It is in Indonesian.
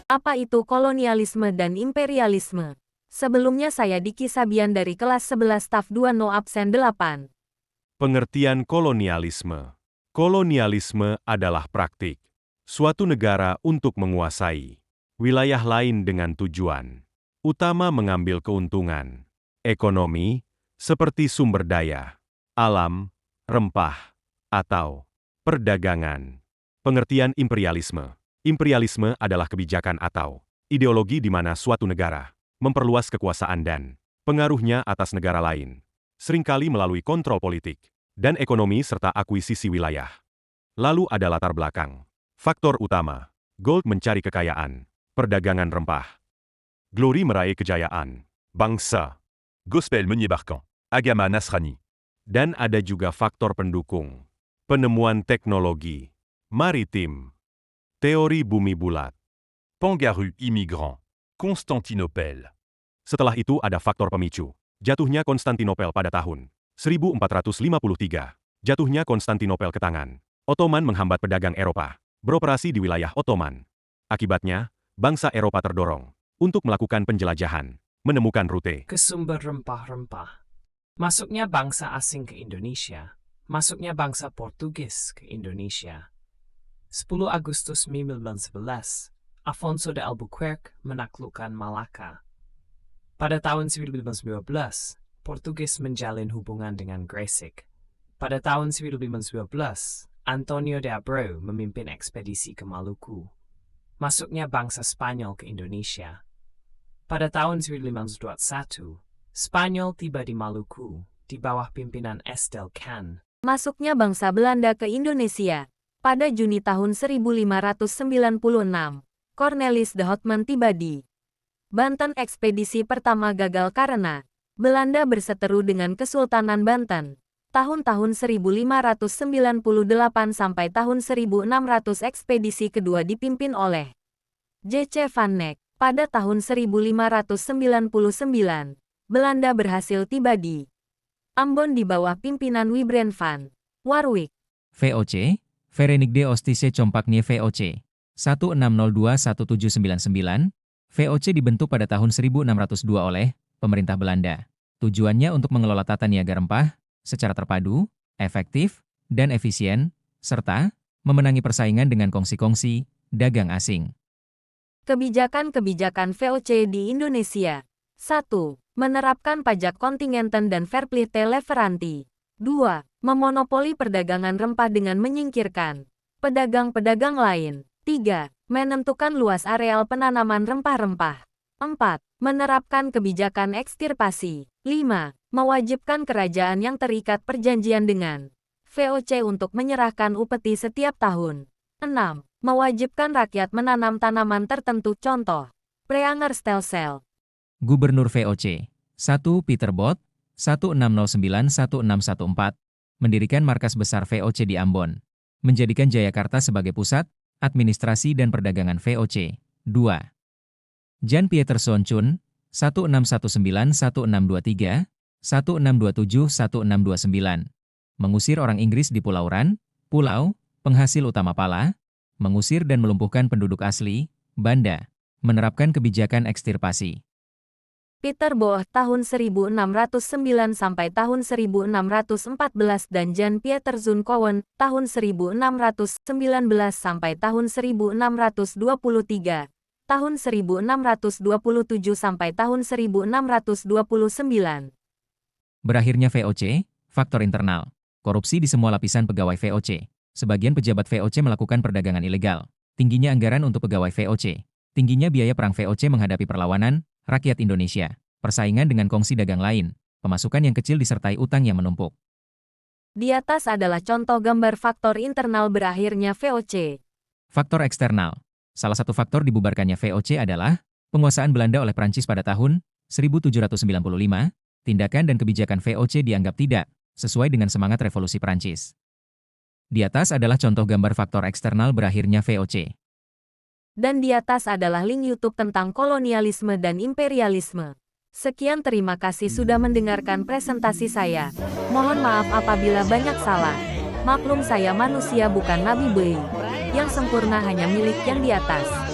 Apa itu kolonialisme dan imperialisme? Sebelumnya saya Diki Sabian dari kelas 11 staf 2 no absen 8. Pengertian kolonialisme. Kolonialisme adalah praktik suatu negara untuk menguasai wilayah lain dengan tujuan utama mengambil keuntungan ekonomi, seperti sumber daya, alam, rempah, atau perdagangan. Pengertian imperialisme. Imperialisme adalah kebijakan atau ideologi di mana suatu negara memperluas kekuasaan dan pengaruhnya atas negara lain, seringkali melalui kontrol politik dan ekonomi serta akuisisi wilayah. Lalu ada latar belakang. Faktor utama, gold mencari kekayaan, perdagangan rempah, glory meraih kejayaan, bangsa, Gospel menyebarkan agama Nasrani. dan ada juga faktor pendukung, penemuan teknologi, maritim, teori bumi bulat. Pangaru immigrant. Constantinople. Setelah itu ada faktor pemicu, jatuhnya Konstantinopel pada tahun 1453. Jatuhnya Konstantinopel ke tangan Ottoman menghambat pedagang Eropa beroperasi di wilayah Ottoman. Akibatnya, bangsa Eropa terdorong untuk melakukan penjelajahan, menemukan rute ke sumber rempah-rempah. Masuknya bangsa asing ke Indonesia. Masuknya bangsa Portugis ke Indonesia. 10 Agustus 1911, Afonso de Albuquerque menaklukkan Malaka. Pada tahun 1912, Portugis menjalin hubungan dengan Gresik. Pada tahun 1912, Antonio de Abreu memimpin ekspedisi ke Maluku. Masuknya bangsa Spanyol ke Indonesia. Pada tahun 1521, Spanyol tiba di Maluku di bawah pimpinan Estel Can. Masuknya bangsa Belanda ke Indonesia. Pada Juni tahun 1596, Cornelis de Houtman tiba di Banten. Ekspedisi pertama gagal karena Belanda berseteru dengan Kesultanan Banten. Tahun-tahun 1598 sampai tahun 1600 ekspedisi kedua dipimpin oleh J.C. van Neck. Pada tahun 1599, Belanda berhasil tiba di Ambon di bawah pimpinan Wybren van Warwick. VOC, Verenigde Ostische Compagnie VOC, 1602-1799, VOC dibentuk pada tahun 1602 oleh pemerintah Belanda. Tujuannya untuk mengelola tata niaga rempah secara terpadu, efektif, dan efisien, serta memenangi persaingan dengan kongsi-kongsi dagang asing. Kebijakan-kebijakan VOC di Indonesia. 1. Menerapkan pajak kontingenten dan verplichte leveranti. 2. Memonopoli perdagangan rempah dengan menyingkirkan pedagang-pedagang lain. 3. Menentukan luas areal penanaman rempah-rempah. 4. Menerapkan kebijakan ekstirpasi. 5. Mewajibkan kerajaan yang terikat perjanjian dengan VOC untuk menyerahkan upeti setiap tahun. 6. Mewajibkan rakyat menanam tanaman tertentu, contoh Preangerstelsel. Gubernur VOC, 1. Peter Bot, 1609-1614, mendirikan markas besar VOC di Ambon, menjadikan Jayakarta sebagai pusat administrasi dan perdagangan VOC. 2. Jan Pieterszoon Chun, 1619-1623, 1627-1629, mengusir orang Inggris di Pulau Ran, pulau penghasil utama pala, mengusir dan melumpuhkan penduduk asli, Banda, menerapkan kebijakan ekstirpasi. Peter Boh tahun 1609 sampai tahun 1614 dan Jan Pieterszoon Cowen tahun 1619 sampai tahun 1623, tahun 1627 sampai tahun 1629. Berakhirnya VOC, faktor internal. Korupsi di semua lapisan pegawai VOC. Sebagian pejabat VOC melakukan perdagangan ilegal. Tingginya anggaran untuk pegawai VOC. Tingginya biaya perang VOC menghadapi perlawanan rakyat Indonesia. Persaingan dengan kongsi dagang lain. Pemasukan yang kecil disertai utang yang menumpuk. Di atas adalah contoh gambar faktor internal berakhirnya VOC. Faktor eksternal. Salah satu faktor dibubarkannya VOC adalah penguasaan Belanda oleh Prancis pada tahun 1795. Tindakan dan kebijakan VOC dianggap tidak sesuai dengan semangat revolusi Prancis. Di atas adalah contoh gambar faktor eksternal berakhirnya VOC. Dan di atas adalah link YouTube tentang kolonialisme dan imperialisme. Sekian, terima kasih sudah mendengarkan presentasi saya. Mohon maaf apabila banyak salah. Maklum, saya manusia bukan Nabi Bey. Yang sempurna hanya milik yang di atas.